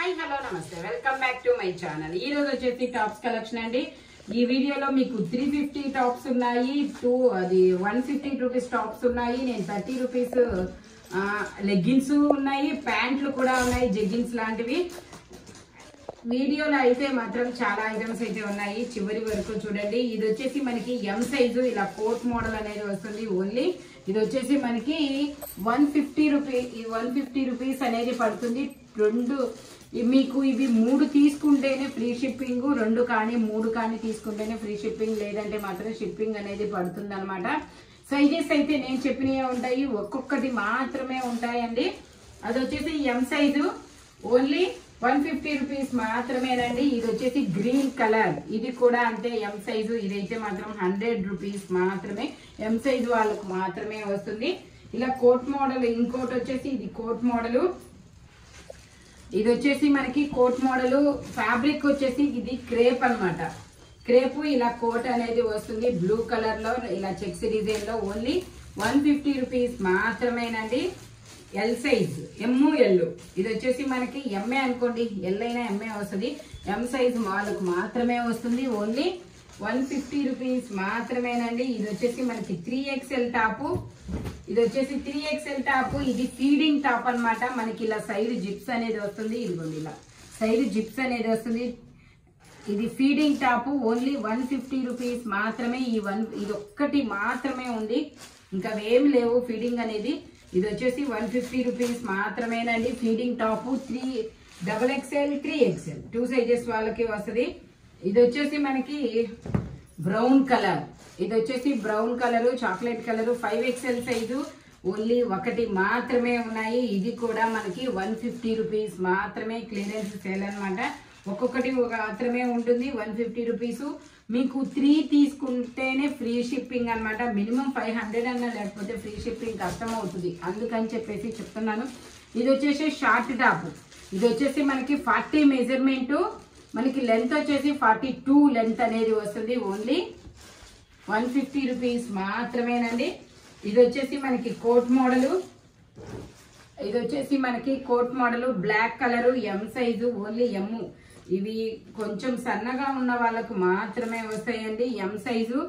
Hi hello నమస్తే welcome back to my channel. ఈ రోజు వచ్చేసి టాప్స్ కలెక్షన్ అండి. ఈ వీడియోలో మీకు 350 టాప్స్ ఉన్నాయి, 150 రూపీస్ టాప్స్ ఉన్నాయి, నేను 30 రూపీస్ లెగ్గిన్స్ ఉన్నాయి, ప్యాంట్లు కూడా ఉన్నాయి, జెగ్గిన్స్ లాంటివి. వీడియోలో అయితే మాత్రం చాలా ఐటమ్స్ అయితే ఉన్నాయి, చివరి వరకు చూడండి. ఇది వచ్చేసి మనకి ఎం సైజు ఇలా కోట్ మోడల్ అనేది వస్తుంది ఓన్లీ. ఇది వచ్చేసి మనకి 150 రూపీస్ అనేది పడుతుంది. మీకు ఇవి 3 తీసుకుంటేనే ఫ్రీ షిప్పింగ్, 2 కానీ 3 కానీ తీసుకుంటేనే ఫ్రీ షిప్పింగ్, లేదంటే మాత్రం షిప్పింగ్ అనేది పడుతుంది అనమాట. సైజెస్ అయితే నేను చెప్పినవి ఉంటాయి, ఒక్కొక్కటి మాత్రమే ఉంటాయండి. అది వచ్చేసి ఎం సైజు ఓన్లీ 150 రూపీస్ మాత్రమేనండి. ఇది వచ్చేసి గ్రీన్ కలర్, ఇది కూడా అంతే ఎం సైజు. ఇదైతే మాత్రం 100 రూపీస్ మాత్రమే, ఎం సైజు వాళ్ళకు మాత్రమే వస్తుంది. ఇలా కోట్ మోడల్. ఇంకోటి వచ్చేసి ఇది కోట్ మోడల్. ఇది వచ్చేసి మనకి కోట్ మోడల్. ఫ్యాబ్రిక్ వచ్చేసి ఇది క్రేప్ అన్నమాట. క్రేప్ ఇలా కోట్ అనేది వస్తుంది బ్లూ కలర్ లో, ఇలా చెక్స్ డిజైన్ లో. ఓన్లీ 150 రూపీస్ మాత్రమేనండి. L size, M L. ఇది వచ్చేసి మనకి ఎంఏ అనుకోండి, ఎల్ అయినా ఎంఏ వస్తుంది. ఎం సైజ్ వాళ్ళకు మాత్రమే వస్తుంది. ఓన్లీ 150 రూపీస్ మాత్రమేనండి. ఇది వచ్చేసి మనకి 3XL టాప్. ఇది వచ్చేసి 3XL టాప్. ఇది ఫీడింగ్ టాప్ అన్నమాట. మనకి ఇలా సైడ్ జిప్స్ అనేది వస్తుంది. ఇదిగోండి ఇలా సైడ్ జిప్స్ అనేది వస్తుంది. ఇది ఫీడింగ్ టాప్. ఓన్లీ 150 రూపీస్ మాత్రమే. ఇది ఒక్కటి మాత్రమే ఉంది, ఇంకా ఏమి లేవు ఫీడింగ్ అనేది. ఇది వచ్చేసి 150 రూపీస్ మాత్రమేనండి. Feeding top 3XXL 3XL 2 sizes వాళ్ళకి వస్తుంది. ఇది వచ్చేసి మనకి బ్రౌన్ కలర్. ఇది వచ్చేసి brown colour, chocolate colour, 5XL size. Only ఒకటి మాత్రమే ఉన్నాయి. ఇది కూడా మనకి 150 రూపీస్ మాత్రమే. క్లియరెన్స్ సేల్ అనమాట. ఒక్కొక్కటి మాత్రమే ఉంటుంది 150 రూపీస్. మీకు 3 తీసుకుంటేనే ఫ్రీ షిప్పింగ్ అనమాట. మినిమం 500 అన్నా లేకపోతే ఫ్రీ షిప్పింగ్ కష్టం అవుతుంది, అందుకని చెప్పేసి చెప్తున్నాను. ఇది వచ్చేసి షార్ట్ టాప్. ఇది వచ్చేసి మనకి 40 మెజర్మెంట్, మనకి లెంత్ వచ్చేసి 42 లెంత్ అనేది వస్తుంది. ఓన్లీ 150 రూపీస్ మాత్రమేనండి. ఇది వచ్చేసి మనకి కోట్ మోడల్. ఇది వచ్చేసి మనకి coat model black colour, M size. Only M. ఇవి కొంచెం సన్నగా ఉన్న వాళ్ళకు మాత్రమే వస్తాయండి. M size.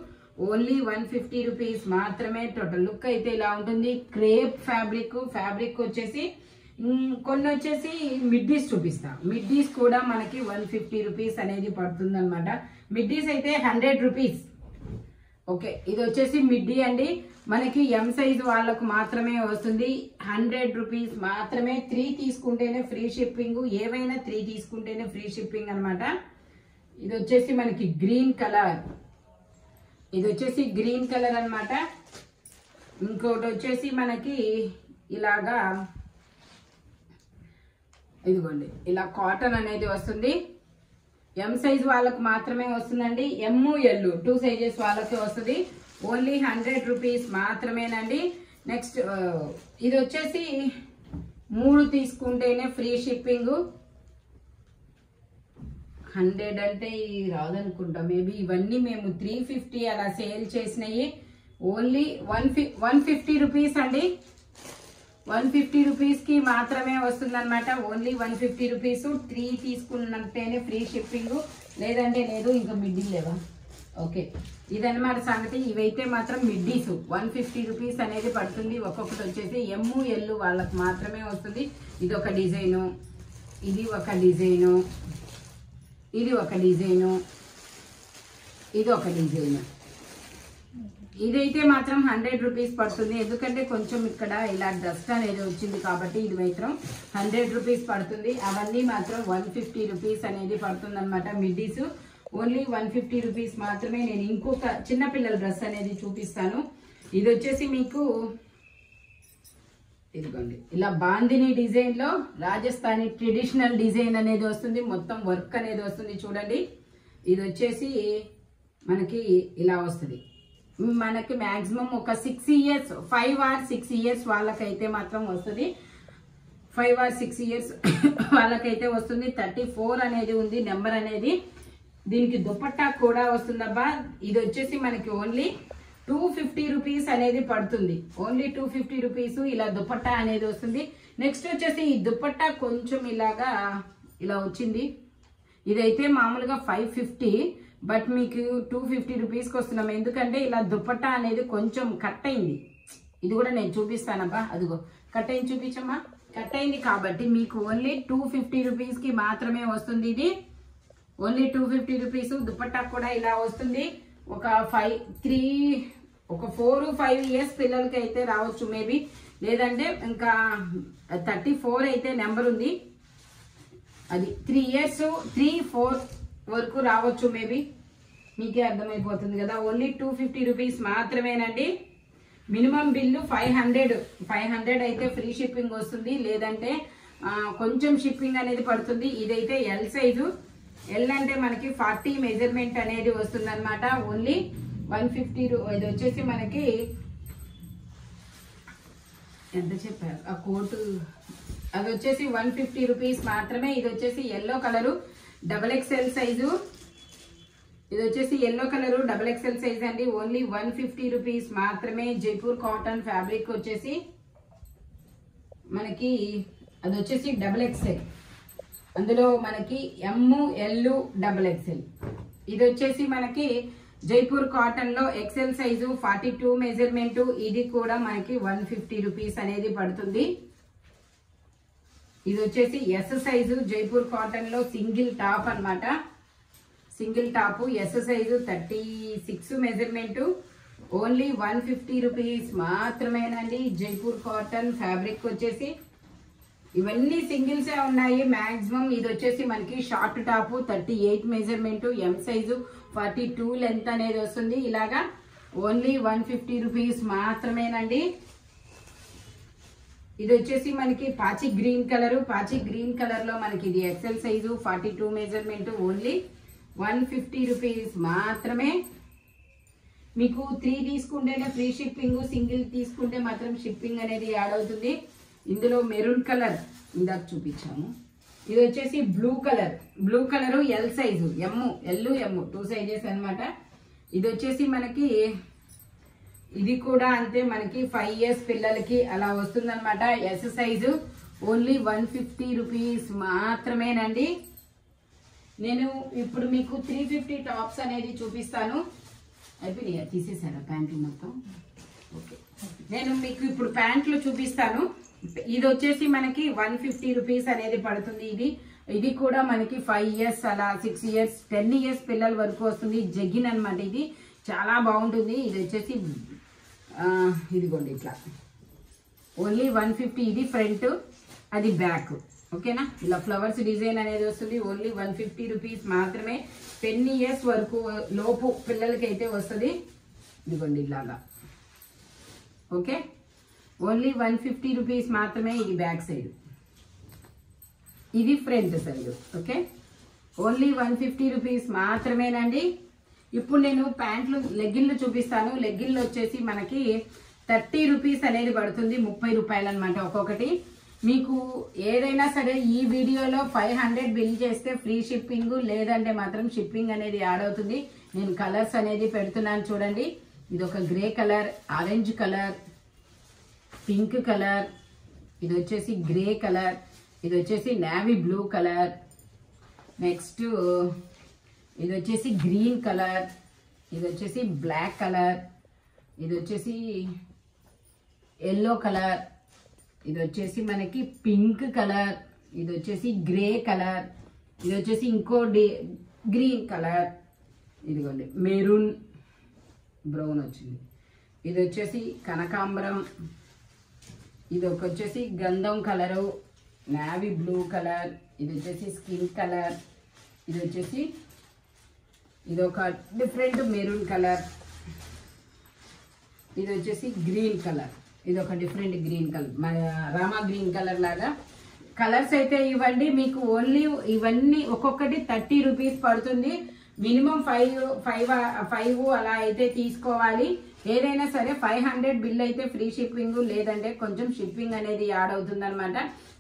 ఓన్లీ 150 రూపీస్ మాత్రమే. టోటల్ లుక్ అయితే ఇలా ఉంటుంది. క్రేప్ ఫ్యాబ్రిక్ వచ్చేసి కొన్ని వచ్చేసి మిడ్డీస్ చూపిస్తా. మిడ్డీస్ కూడా మనకి 150 రూపీస్ అనేది పడుతుంది అనమాట. మిడ్డీస్ అయితే 100 రూపీస్. ఓకే, ఇది వచ్చేసి మిడ్డీ అండి. మనకి ఎం సైజు వాళ్ళకు మాత్రమే వస్తుంది. 100 రూపీస్ మాత్రమే. 3 తీసుకుంటేనే ఫ్రీ షిప్పింగ్, ఏవైనా 3 తీసుకుంటేనే ఫ్రీ షిప్పింగ్ అనమాట. ఇది వచ్చేసి మనకి గ్రీన్ కలర్. ఇది వచ్చేసి గ్రీన్ కలర్ అనమాట. ఇంకోటి వచ్చేసి మనకి ఇలాగా ఇదిగోండి ఇలా కాటన్ అనేది వస్తుంది. ఎం సైజ్ వాళ్ళకు మాత్రమే వస్తుందండి. ఎమ్ ఎల్ 2 సైజెస్ వాళ్ళకి వస్తుంది. ఓన్లీ 100 రూపీస్ మాత్రమేనండి. నెక్స్ట్ ఇది వచ్చేసి 3 తీసుకుంటేనే ఫ్రీ షిప్పింగ్. 100 అంటే రాదనుకుంటా, మేబీ ఇవన్నీ మేము 350 అలా సేల్ చేసినాయి. ఓన్లీ 150 రూపీస్ అండి. 150 రూపీస్ కి మాత్రమే వస్తుంది అనమాట. Only 150 rupees. 3 తీసుకున్నట్టేనే ఫ్రీ షిప్పింగ్, లేదంటే లేదు. ఇంకా మిడ్డీ లేవా? ఓకే, ఇదన్నమాట సంగతి. ఇవైతే మాత్రం మిడ్డీస్ 150 రూపీస్ అనేది పడుతుంది. ఒక్కొక్కటి వచ్చేసి ఎమ్ ఎల్ వాళ్ళకి మాత్రమే వస్తుంది. ఇది ఒక డిజైను, ఇది ఒక డిజైను, ఇది ఒక డిజైను, ఇది ఒక డిజైను. ఇదైతే మాత్రం 100 రూపీస్ పడుతుంది. ఎందుకంటే కొంచెం ఇక్కడ ఇలా డస్ట్ అనేది వచ్చింది కాబట్టి ఇది మాత్రం 100 రూపీస్ పడుతుంది. అవన్నీ మాత్రం 150 రూపీస్ అనేది పడుతుంది అనమాట. మిడ్డీస్ ఓన్లీ 150 రూపీస్ మాత్రమే. నేను ఇంకొక చిన్నపిల్లల డ్రెస్ అనేది చూపిస్తాను. ఇది వచ్చేసి మీకు ఇదిగోండి ఇలా బాందిని డిజైన్ లో రాజస్థానీ ట్రెడిషనల్ డిజైన్ అనేది వస్తుంది. మొత్తం వర్క్ అనేది వస్తుంది చూడండి. ఇది వచ్చేసి మనకి ఇలా వస్తుంది. మనకి మాక్సిమం ఒక 6 ఇయర్స్ 5 or 6 ఇయర్స్ వాళ్ళకైతే మాత్రం వస్తుంది. 5 or 6 ఇయర్స్ వాళ్ళకైతే వస్తుంది. 34 అనేది ఉంది నెంబర్ అనేది. దీనికి దుపట్టా కూడా వస్తుందబ్బా. ఇది వచ్చేసి మనకి ఓన్లీ 250 రూపీస్ అనేది పడుతుంది. ఓన్లీ 250 రూపీస్ ఇలా దుపట్టా అనేది వస్తుంది. నెక్స్ట్ వచ్చేసి ఈ దుపట్టా కొంచెం ఇలాగా ఇలా వచ్చింది. ఇదైతే మామూలుగా 550, బట్ మీకు 250 రూపీస్కి వస్తున్నాం. ఎందుకంటే ఇలా దుపట్టా అనేది కొంచెం కట్ అయింది. ఇది కూడా నేను చూపిస్తానబ్బా, అదిగో కట్ అయింది, చూపించమ్మా. కట్ అయింది కాబట్టి మీకు ఓన్లీ 250 రూపీస్కి మాత్రమే వస్తుంది. ఇది ఓన్లీ 250 రూపీస్. దుపట్టా కూడా ఇలా వస్తుంది. ఒక 4-5 ఇయర్స్ పిల్లలకి అయితే రావచ్చు మేబీ, లేదంటే ఇంకా 34 అయితే నెంబర్ ఉంది, అది 3 ఇయర్స్ 3-4 వరకు రావచ్చు మేబీ. మీకే అర్థమైపోతుంది కదా. ఓన్లీ 250 రూపీస్ మాత్రమేనండి. మినిమం బిల్లు 500 అయితే ఫ్రీ షిప్పింగ్ వస్తుంది, లేదంటే కొంచెం షిప్పింగ్ అనేది పడుతుంది. ఇదైతే ఎల్ సైజు. ఎల్ అంటే మనకి 40 మెజర్మెంట్ అనేది వస్తుంది అనమాట. ఓన్లీ 150. ఇది వచ్చేసి మనకి ఎంత చెప్పారు ఆ కోటు, అది వచ్చేసి 150 రూపీస్ మాత్రమే. ఇది వచ్చేసి ఎల్లో కలరు XXL సైజు. ఇది వచ్చేసి ఎల్లో కలరు XXL సైజ్ అండి. ఓన్లీ 150 రూపీస్ మాత్రమే. జైపూర్ కాటన్ ఫ్యాబ్రిక్ వచ్చేసి మనకి అది వచ్చేసి XXL. అందులో మనకి ML XXL. ఇది వచ్చేసి మనకి జైపూర్ కాటన్ లో XL సైజు 42 మెజర్మెంట్. ఇది కూడా మనకి 150 రూపీస్ అనేది పడుతుంది. ఇది వచ్చేసి S సైజు జైపూర్ కాటన్ లో సింగిల్ టాప్ అన్నమాట. Single top S size 36 measurement. Only 150 rupees మాత్రమేనండి. జైపూర్ కాటన్ ఫ్యాబ్రిక్ వచ్చేసి ఇవన్నీ సింగిల్స్ ఉన్నాయి మాక్సిమం. ఇది వచ్చేసి మనకి short top 38 measurement, M size 42 length అనేది వస్తుంది. ఇలాగా ఓన్లీ 150 రూపీస్ మాత్రమేనండి. ఇది వచ్చేసి మనకి పాచి గ్రీన్ కలర్. పాచి గ్రీన్ కలర్ లో మనకి ఇది XL size 42 measurement. Only 150 rupees మాత్రమే. మీకు 3 తీసుకుంటేనే ఫ్రీ షిప్పింగ్, సింగిల్ తీసుకుంటే మాత్రం షిప్పింగ్ అనేది యాడ్ అవుతుంది. ఇందులో మెరూన్ కలర్ ఇందాక చూపించాము. ఇది వచ్చేసి blue colour L size, L 2 sizes అన్నమాట. ఇది వచ్చేసి మనకి ఇది కూడా అంతే, మనకి 5 ఇయర్స్ పిల్లలకి అలా వస్తుంది అనమాట. Yes size. ఓన్లీ 150 రూపీస్ మాత్రమేనండి. నేను ఇప్పుడు మీకు 350 టాప్స్ అనేది చూపిస్తాను. అయిపోయినాయి, తీసేసారా ప్యాంట్లు మొత్తం? ఓకే, నేను మీకు ఇప్పుడు ప్యాంట్లు చూపిస్తాను. ఇది వచ్చేసి మనకి 150 రూపీస్ అనేది పడుతుంది. ఇది కూడా మనకి 5 ఇయర్స్ అలా 6 ఇయర్స్ 10 ఇయర్స్ పిల్లల వరకు వస్తుంది. జగ్గిన్ అనమాట. ఇది చాలా బాగుంటుంది. ఇది వచ్చేసి ఇదిగోండి ఇట్లా ఓన్లీ 150. ఇది ఫ్రంట్, అది బ్యాక్. ఓకేనా, ఇలా ఫ్లవర్స్ డిజైన్ అనేది వస్తుంది. ఓన్లీ 150 రూపీస్ మాత్రమే. 10 ఇయర్స్ వరకు లోపు పిల్లలకి అయితే వస్తుంది. ఇదిగోండి ఇలాగా. ఓకే, ఓన్లీ 150 రూపీస్ మాత్రమే. ఇది బ్యాక్ సైడ్, ఇది front side. Okay, only 150 rupees మాత్రమేనండి. ఇప్పుడు నేను ప్యాంట్లు లెగ్గిన్లు చూపిస్తాను. లెగ్గిన్లు వచ్చేసి మనకి 30 రూపీస్ అనేది పడుతుంది. 30 రూపాయలు అనమాట ఒక్కొక్కటి. మీకు ఏదైనా సరే ఈ వీడియోలో 500 బిల్ చేస్తే ఫ్రీ షిప్పింగ్, లేదంటే మాత్రం షిప్పింగ్ అనేది యాడ్ అవుతుంది. నేను కలర్స్ అనేది పెడుతున్నాను చూడండి. ఇది ఒక grey colour, orange colour, pink colour, ఇది వచ్చేసి గ్రే కలర్, ఇది వచ్చేసి నేవీ బ్లూ కలర్, నెక్స్ట్ ఇది వచ్చేసి గ్రీన్ కలర్, ఇది వచ్చేసి బ్లాక్ కలర్, ఇది వచ్చేసి ఎల్లో కలర్, ఇది వచ్చేసి మనకి పింక్ కలర్, ఇది వచ్చేసి గ్రే కలర్, ఇది వచ్చేసి ఇంకో గ్రీన్ కలర్, ఇదిగోండి మెరూన్ బ్రౌన్ వచ్చింది, ఇది వచ్చేసి కనకాంబరం, ఇది ఒక వచ్చేసి గంధం కలరు, నేవీ బ్లూ కలర్, ఇది వచ్చేసి స్కిన్ కలర్, ఇది వచ్చేసి ఇది ఒక డిఫరెంట్ మెరూన్ కలర్, ఇది వచ్చేసి గ్రీన్ కలర్, ఇది ఒక డిఫరెంట్ గ్రీన్ కలర్, మన రామా గ్రీన్ కలర్ లాగా కలర్స్ అయితే ఇవ్వండి. మీకు ఓన్లీ ఇవన్నీ ఒక్కొక్కటి 30 రూపీస్ పడుతుంది. మినిమం 5 అలా అయితే తీసుకోవాలి. ఏదైనా సరే 500 బిల్ అయితే ఫ్రీ షిప్పింగ్, లేదంటే కొంచెం షిప్పింగ్ అనేది యాడ్ అవుతుంది అనమాట.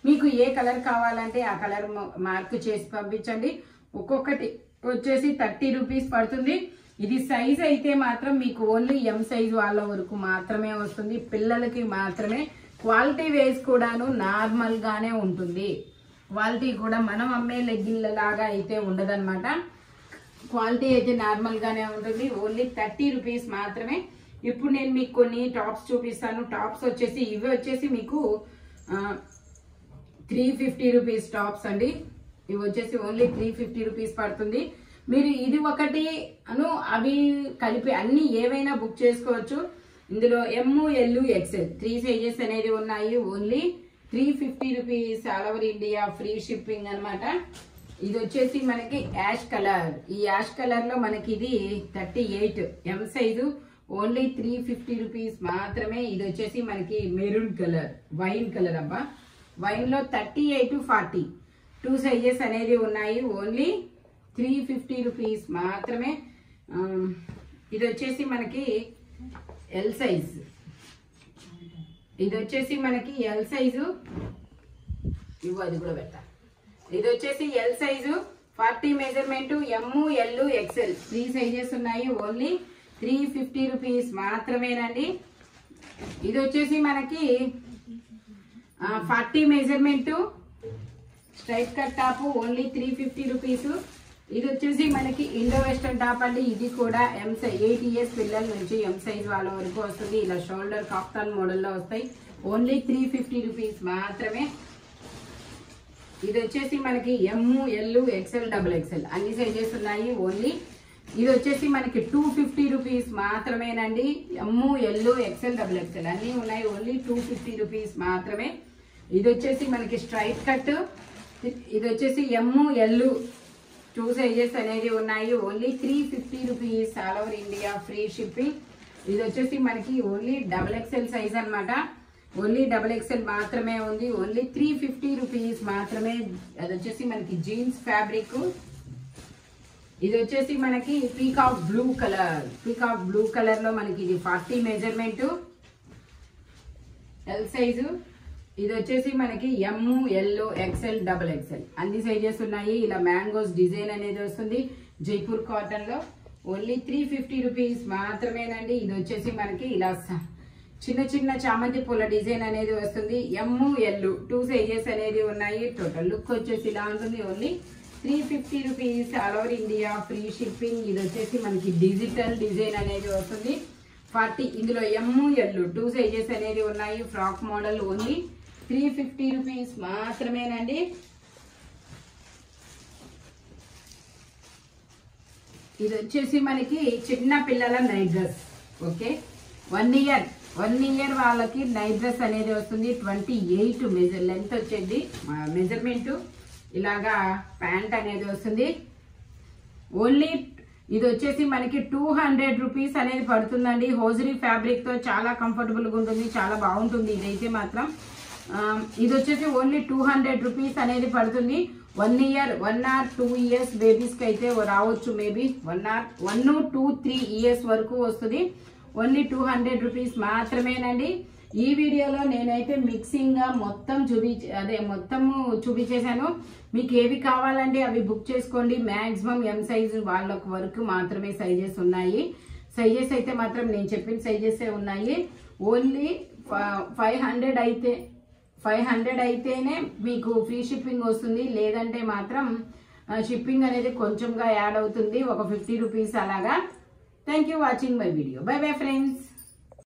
మీకు ఏ కలర్ కావాలంటే ఆ కలర్ మార్క్ చేసి పంపించండి. ఒక్కొక్కటి వచ్చేసి 30 రూపీస్ పడుతుంది. ఇది సైజ్ అయితే మాత్రం మీకు ఓన్లీ M సైజ్ వాళ్ళ వరకు మాత్రమే వస్తుంది, పిల్లలకి మాత్రమే. క్వాలిటీ వైజ్ కూడాను నార్మల్ గానే ఉంటుంది. క్వాలిటీ కూడా మనం అమ్మే లెగ్గిన్ల లాగా అయితే ఉండదన్నమాట. క్వాలిటీ అయితే నార్మల్గానే ఉంటుంది. ఓన్లీ 30 రూపీస్ మాత్రమే. ఇప్పుడు నేను మీకు కొన్ని టాప్స్ చూపిస్తాను. టాప్స్ వచ్చేసి ఇవి వచ్చేసి మీకు 350 రూపీస్ టాప్స్ అండి. ఇవి వచ్చేసి ఓన్లీ 350 రూపీస్ పడుతుంది. మీరు ఇది ఒకటి అవి కలిపి అన్ని ఏవైనా బుక్ చేసుకోవచ్చు. ఇందులో ML XL 3 సైజెస్ అనేది ఉన్నాయి. Only 350 rupees all over India free shipping అనమాట. ఇది వచ్చేసి మనకి యాష్ కలర్. ఈ యాష్ కలర్ లో మనకి ఇది 38 M సైజు. ఓన్లీ 350 రూపీస్ మాత్రమే. ఇది వచ్చేసి మనకి మెరూన్ కలర్, వైన్ కలర్ అబ్బా. వైన్ లో 38 to 40 2 సైజెస్ అనేది ఉన్నాయి. ఓన్లీ 350 రూపీస్ మాత్రమే. ఇది వచ్చేసి మనకి ఎల్ సైజ్. ఇది వచ్చేసి మనకి ఎల్ సైజు. అది కూడా పెట్టా. ఇది వచ్చేసి L size 40 measurement. ML XL 3 sizes ఉన్నాయి. ఓన్లీ 350 రూపీస్ మాత్రమేనండి. ఇది వచ్చేసి మనకి 40 measurement straight cut top. Only 350 rupees. ఇది వచ్చేసి మనకి ఇండో వెస్టర్న్ టాప్ అండి. ఇది కూడా 8 ఇయర్స్ పిల్లల నుంచి M సైజ్ వాళ్ళ వరకు వస్తుంది. ఇలా షోల్డర్ కాఫ్తాన్ మోడల్లో వస్తాయి. ఓన్లీ 350 రూపీస్ మాత్రమే. ఇది వచ్చేసి మనకి ML XL XXL అన్ని సైజెస్ ఉన్నాయి. ఓన్లీ ఇది వచ్చేసి మనకి 250 రూపీస్ మాత్రమేనండి. ML XL XXL అన్ని ఉన్నాయి. ఓన్లీ 250 రూపీస్ మాత్రమే. ఇది వచ్చేసి మనకి స్ట్రైట్ కట్. ఇది వచ్చేసి ML 2 సైజెస్ అనేది ఉన్నాయి. Only 350 rupees all over India free shipping. ఇది వచ్చేసి మనకి ఓన్లీ XXL సైజ్ అనమాట. ఓన్లీ XXL మాత్రమే ఉంది. ఓన్లీ 350 రూపీస్ మాత్రమే. అది వచ్చేసి మనకి జీన్స్ ఫ్యాబ్రిక్. ఇది వచ్చేసి మనకి peacock blue colour. Peacock blue colour లో మనకి ఇది 40 మెజర్మెంట్ ఎల్ సైజు. ఇది వచ్చేసి మనకి ML XL XXL అన్ని సైజెస్ ఉన్నాయి. ఇలా మ్యాంగోస్ డిజైన్ అనేది వస్తుంది జైపూర్ కాటన్ లో. ఓన్లీ 350 రూపీస్ మాత్రమేనండి. ఇది వచ్చేసి మనకి ఇలా చిన్న చిన్న చామంతి పూల డిజైన్ అనేది వస్తుంది. ML 2 సైజెస్ అనేది ఉన్నాయి. టోటల్ లుక్ వచ్చేసి ఇలా ఉంటుంది. Only 350 rupees all over India free shipping. ఇది వచ్చేసి మనకి డిజిటల్ డిజైన్ అనేది వస్తుంది 40. ఇందులో ML 2 సైజెస్ అనేది ఉన్నాయి. Frock model. ఓన్లీ 350 రూపీస్ మాత్రమేనండి. ఇది వచ్చేసి మనకి చిన్న పిల్లల నైట్ డ్రెస్. ఓకే, 1 ఇయర్ వాళ్ళకి నైట్ డ్రెస్ అనేది వస్తుంది. 28 లెంత్ వచ్చేది మెజర్మెంట్. ఇలాగా ప్యాంట్ అనేది వస్తుంది. ఓన్లీ ఇది వచ్చేసి మనకి 200 రూపీస్ అనేది పడుతుందండి. హోజరీ ఫ్యాబ్రిక్ తో చాలా కంఫర్టబుల్ గా ఉంటుంది. చాలా బాగుంటుంది ఇదైతే మాత్రం. ఇది వచ్చేసి ఓన్లీ 200 రూపీస్ అనేది పడుతుంది. 1 ఇయర్ 1 or 2 ఇయర్స్ బేబీస్ కి అయితే రావచ్చు. మేబీ 1 to 3 ఇయర్స్ వరకు వస్తుంది. ఓన్లీ 200 రూపీస్ మాత్రమేనండి. ఈ వీడియోలో నేనైతే మిక్సింగ్ గా మొత్తం చూపించేశాను. మీకు ఏవి కావాలంటే అవి బుక్ చేసుకోండి. మాక్సిమం M సైజు వాళ్ళ వరకు మాత్రమే సైజెస్ ఉన్నాయి. సైజెస్ అయితే మాత్రం నేను చెప్పిన సైజెసే ఉన్నాయి. ఓన్లీ 500 అయితేనే మీకు ఫ్రీ షిప్పింగ్ వస్తుంది. లేదంటే మాత్రం షిప్పింగ్ అనేది కొంచెంగా యాడ్ అవుతుంది, ఒక 50 రూపీస్ అలాగా. Thank you watching my video. By bye friends.